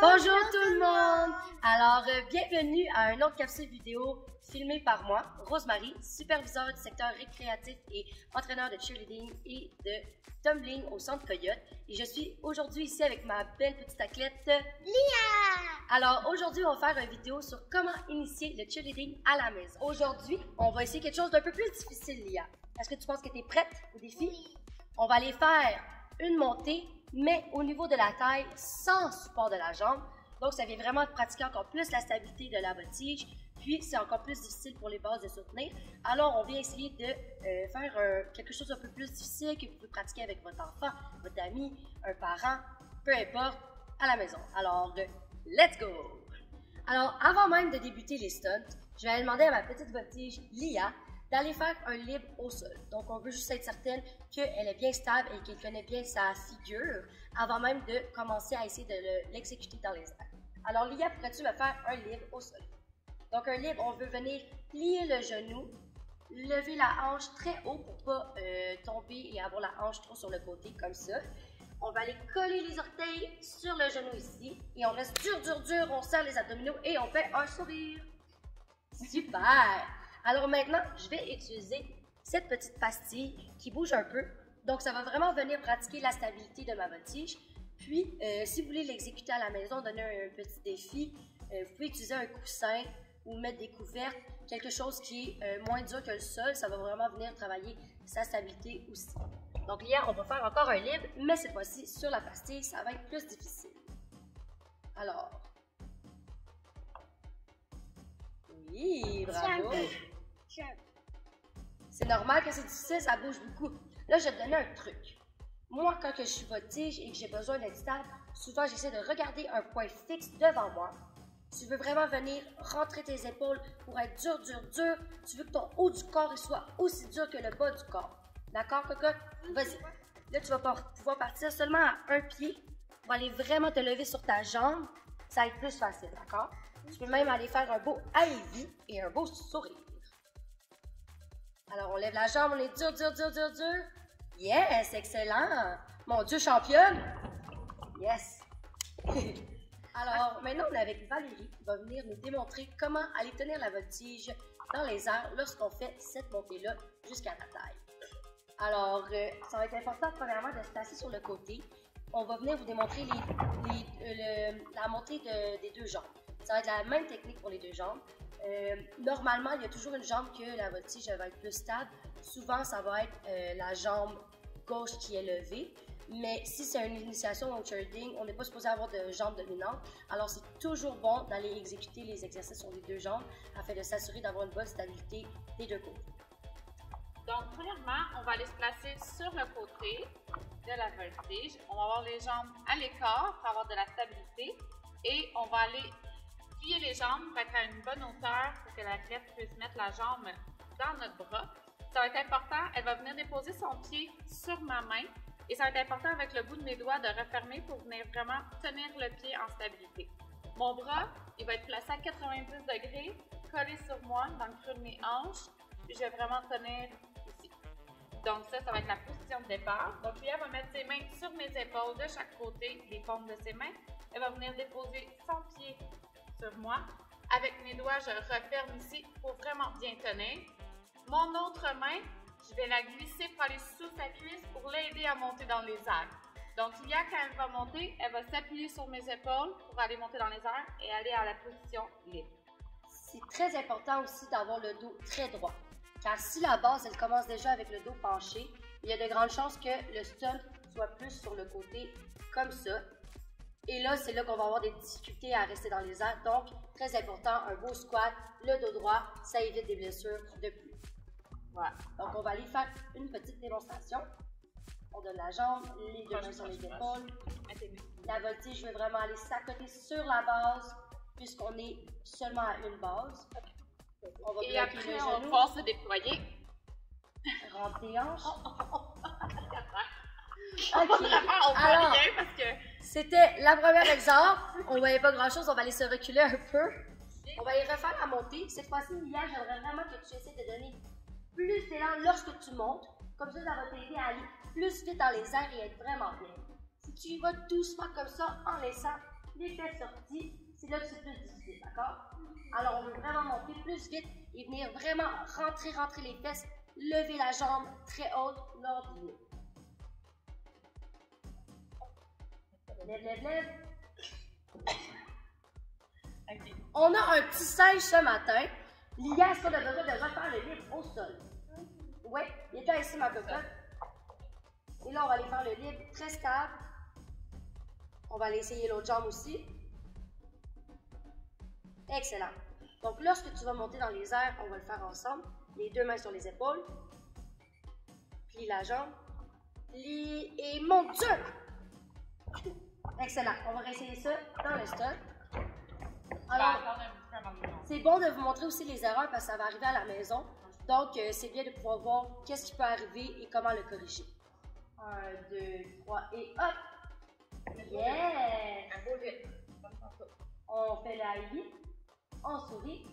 Bonjour tout le monde! Alors, bienvenue à un autre capsule vidéo filmée par moi, Rosemary, superviseur du secteur récréatif et entraîneur de cheerleading et de tumbling au Centre Coyote. Et je suis aujourd'hui ici avec ma belle petite athlète, Lia! Alors, aujourd'hui, on va faire une vidéo sur comment initier le cheerleading à la maison. Aujourd'hui, on va essayer quelque chose d'un peu plus difficile, Lia. Est-ce que tu penses que tu es prête au défi? Oui. On va aller faire une montée, mais au niveau de la taille, sans support de la jambe. Donc, ça vient vraiment pratiquer encore plus la stabilité de la voltige. Puis, c'est encore plus difficile pour les bases de soutenir. Alors, on vient essayer de faire quelque chose d'un peu plus difficile que vous pouvez pratiquer avec votre enfant, votre ami, un parent, peu importe, à la maison. Alors, let's go! Alors, avant même de débuter les stunts, je vais aller demander à ma petite voltige, Lia, d'aller faire un libre au sol. Donc, on veut juste être certaine qu'elle est bien stable et qu'elle connaît bien sa figure avant même de commencer à essayer de l'exécuter dans les airs. Alors, Lia, pourrais-tu me faire un libre au sol? Donc, un libre, on veut venir plier le genou, lever la hanche très haut pour ne pas tomber et avoir la hanche trop sur le côté, comme ça. On va aller coller les orteils sur le genou ici et on reste dur, dur, dur, on serre les abdominaux et on fait un sourire. Super! Alors maintenant, je vais utiliser cette petite pastille qui bouge un peu. Donc, ça va vraiment venir pratiquer la stabilité de ma voltige. Puis, si vous voulez l'exécuter à la maison, donner un petit défi, vous pouvez utiliser un coussin ou mettre des couvertes, quelque chose qui est moins dur que le sol. Ça va vraiment venir travailler sa stabilité aussi. Donc, Lia, on va faire encore un libre, mais cette fois-ci, sur la pastille, ça va être plus difficile. Alors. Oui, bravo! C'est normal que c'est difficile, ça bouge beaucoup. Là, je vais te donner un truc. Moi, quand je suis voltige et que j'ai besoin d'être stable, souvent, j'essaie de regarder un point fixe devant moi. Tu veux vraiment venir rentrer tes épaules pour être dur, dur, dur. Tu veux que ton haut du corps il soit aussi dur que le bas du corps. D'accord, cocotte? Vas-y. Là, tu vas pouvoir partir seulement à un pied pour aller vraiment te lever sur ta jambe. Ça va être plus facile, d'accord? Tu peux même aller faire un beau allez-y et un beau sourire. Alors, on lève la jambe, on est dur, dur, dur, dur, dur. Yes, excellent. Mon Dieu, championne. Yes. Alors, maintenant, on est avec Valérie qui va venir nous démontrer comment aller tenir la voltige dans les airs lorsqu'on fait cette montée-là jusqu'à la taille. Alors, ça va être important, premièrement, de se placer sur le côté. On va venir vous démontrer la montée des deux jambes. Ça va être la même technique pour les deux jambes. Normalement, il y a toujours une jambe que la voltige va être plus stable. Souvent, ça va être la jambe gauche qui est levée. Mais si c'est une initiation au cheerleading, on n'est pas supposé avoir de jambe dominante. Alors, c'est toujours bon d'aller exécuter les exercices sur les deux jambes afin de s'assurer d'avoir une bonne stabilité des deux côtés. Donc, premièrement, on va aller se placer sur le côté de la voltige. On va avoir les jambes à l'écart pour avoir de la stabilité. Et on va aller plier les jambes pour être à une bonne hauteur pour que l'athlète puisse mettre la jambe dans notre bras. Ça va être important, elle va venir déposer son pied sur ma main et ça va être important avec le bout de mes doigts de refermer pour venir vraiment tenir le pied en stabilité. Mon bras, il va être placé à 90 degrés, collé sur moi dans le creux de mes hanches, puis je vais vraiment tenir ici. Donc ça va être la position de départ. Donc Lia va mettre ses mains sur mes épaules de chaque côté, les paumes de ses mains. Elle va venir déposer son pied sur moi. Avec mes doigts, je referme ici pour vraiment bien tenir. Mon autre main, je vais la glisser pour aller sous sa cuisse pour l'aider à monter dans les airs. Donc, Lia, quand elle va monter, elle va s'appuyer sur mes épaules pour aller monter dans les airs et aller à la position libre. C'est très important aussi d'avoir le dos très droit. Car si la base, elle commence déjà avec le dos penché, il y a de grandes chances que le stunt soit plus sur le côté comme ça. Et là, c'est là qu'on va avoir des difficultés à rester dans les airs. Donc, très important, un beau squat, le dos droit, ça évite des blessures de plus. Voilà. Donc, on va aller faire une petite démonstration. On donne la jambe, les deux mains sur les épaules. La voltige, je veux vraiment aller s'accoter sur la base, puisqu'on est seulement à une base. On va et après, on va pouvoir se déployer. Rentre tes hanches. Ok, alors, parce que c'était la première exemple. On ne voyait pas grand-chose, on va aller se reculer un peu. On va y refaire la montée. Cette fois-ci, Lia, j'aimerais vraiment que tu essaies de donner plus d'élan lorsque tu montes. Comme ça va t'aider à aller plus vite dans les airs et être vraiment bien. Si tu y vas doucement comme ça, en laissant les fesses sorties, c'est là que c'est plus difficile, d'accord? Alors, on veut vraiment monter plus vite et venir vraiment rentrer les fesses, lever la jambe très haute lors du lift. Lève. OK. On a un petit singe ce matin. Lia, est-ce qu'on a besoin de refaire le lift au sol? Oui, il est là ici, ma cocotte. Et là, on va aller faire le lift très stable. On va aller essayer l'autre jambe aussi. Excellent. Donc, lorsque tu vas monter dans les airs, on va le faire ensemble. Les deux mains sur les épaules. Plie la jambe. Plie et monte dur. Excellent. On va réessayer ça dans le stop. Alors, c'est bon de vous montrer aussi les erreurs parce que ça va arriver à la maison. Donc, c'est bien de pouvoir voir qu'est-ce qui peut arriver et comment le corriger. 1, 2, 3 et hop! Yes! Un beau vite. On fait la 8, on sourit.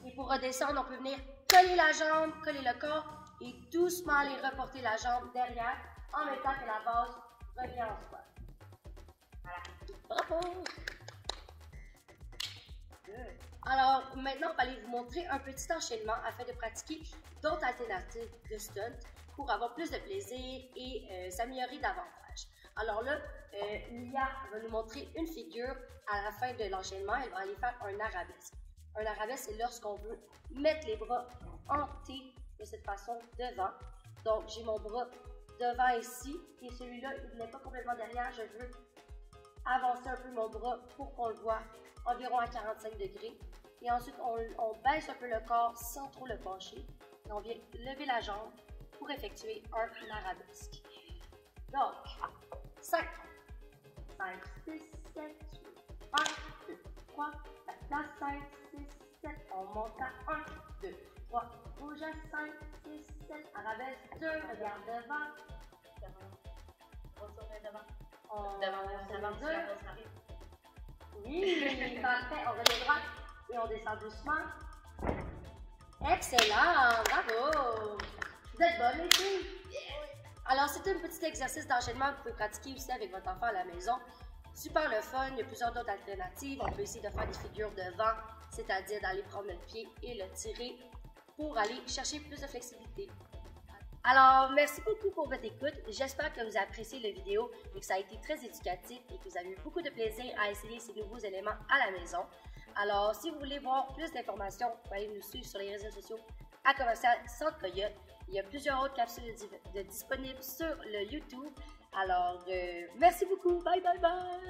Et pour redescendre, on peut venir coller la jambe, coller le corps et doucement aller reporter la jambe derrière en même temps que la base revient en squat. Voilà. Bravo! Good. Alors, maintenant, on va aller vous montrer un petit enchaînement afin de pratiquer d'autres alternatives de stunt pour avoir plus de plaisir et s'améliorer davantage. Alors là, Lia va nous montrer une figure à la fin de l'enchaînement. Elle va aller faire un arabesque. Un arabesque, c'est lorsqu'on veut mettre les bras en T de cette façon devant. Donc, j'ai mon bras devant ici et celui-là, il n'est pas complètement derrière. Je veux avancer un peu mon bras pour qu'on le voit environ à 45 degrés. Et ensuite, on baisse un peu le corps sans trop le pencher. Et on vient lever la jambe pour effectuer un arabesque. Donc, 5, 6, 7, 1, 2, 3, 4, 5, 6, 7, on monte à 1, 2, 3, bouge à 5, 6, 7, arabesque 2, regarde devant. Devant 2. Oui, parfait, on revient droit et on descend doucement. Excellent, bravo! Vous êtes bonnes les filles? Alors, c'est un petit exercice d'enchaînement que vous pouvez pratiquer aussi avec votre enfant à la maison. Super le fun, il y a plusieurs autres alternatives. On peut essayer de faire des figures devant, c'est-à-dire d'aller prendre notre pied et le tirer pour aller chercher plus de flexibilité. Alors, merci beaucoup pour votre écoute. J'espère que vous avez apprécié la vidéo et que ça a été très éducatif et que vous avez eu beaucoup de plaisir à essayer ces nouveaux éléments à la maison. Alors, si vous voulez voir plus d'informations, vous pouvez aller nous suivre sur les réseaux sociaux à Commercial Centre Coyote. Il y a plusieurs autres capsules disponibles sur le YouTube. Alors, merci beaucoup. Bye, bye, bye!